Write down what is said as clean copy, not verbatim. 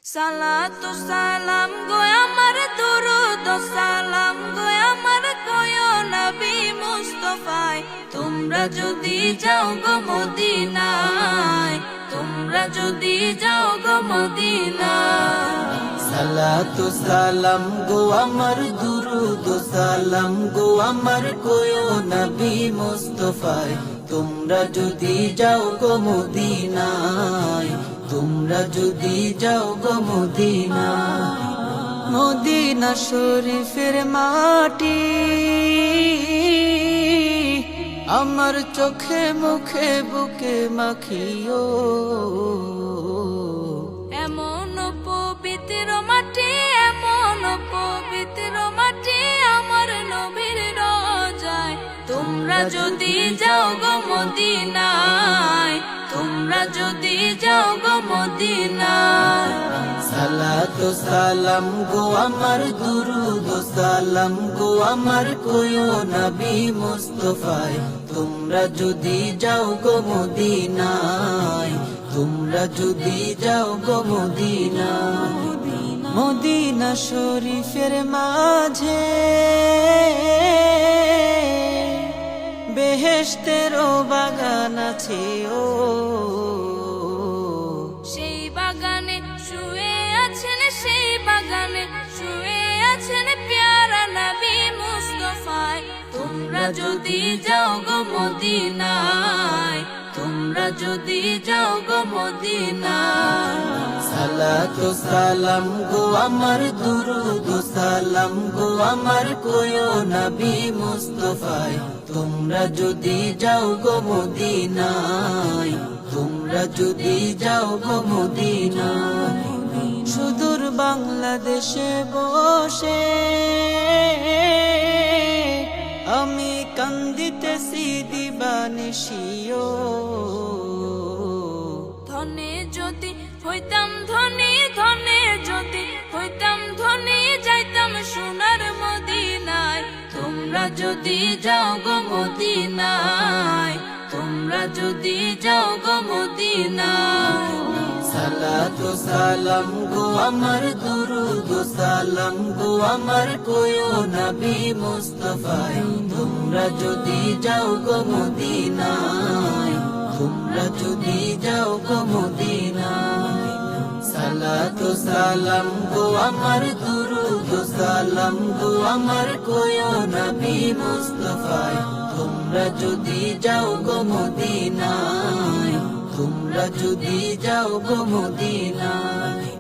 সালাতু সালাম গো আমার দুরুদ সালাম গো আমার কয়ো নবী মুস্তাফায় তোমরা যদি যাও গো মদিনায় তোমরা যদি যাও গো মদিনায় সালাতু সালাম গো আমার দুরুদ সালাম গো আমার কয়ো নবী মুস্তাফায় তোমরা যদি যাও গো মদিনায় তোমরা যদি যাও গো মদিনায় মদিনা শরীফের মাটি আমার চোখে মুখে বুকে মাখিও এমন পবিত্র মাটি এমন পবিত্র মাটি আমার নবীর রোজায় তোমরা যদি যাও গো মদিনায় তোমরা যদি যাও গো মদিনায় সালাতু সালাম গো আমার দুরুদ সালাম গো আমার কয়ো নবী মুস্তাফায় তোমরা যদি যাও গো মদিনায় তোমরা যদি যাও গো মদিনায় মদিনা শরীফের মাঝে বেহেশতেরও বাগান আছে ও সেই বাগানে শুয়ে আছেন সেই বাগানে শুয়ে আছেন প্যারা নবী মুস্তাফায় তোমরা যদি যাও গো মদিনায় তোমরা যদি যাও গো মদিনায় সালাতু সালাম গো আমার দুরুদ সালাম গো আমার কয়ো নবী মুস্তাফায় তোমরা যদি যাও গো মদিনায় তোমরা যদি যাও গো মদিনায় সুদূর বাংলাদেশে বসে আমি কান্দিতেছি দিবানিশিও ধনে যদি হইতাম ধনী ধনে যদি হইতাম ধনী যাইতাম সোনার মদিনায় তোমরা যদি যাও গো মদিনায় তোমরা যদি যাও গো মদিনায় সালাতু সালাম গো আমার দুরুদ সালাম গো আমার কয়ো নবী মুস্তাফায় তোমরা যদি যাও গো মদিনায় তোমরা যদি যাও গো মদিনায় সালাতু সালাম গো আমার দুরুদ সালাম গো আমার কয়ো নবী মুস্তাফায় তোমরা যদি যাও গো মদিনায় তোমরা যদি যাও গো মদিনায়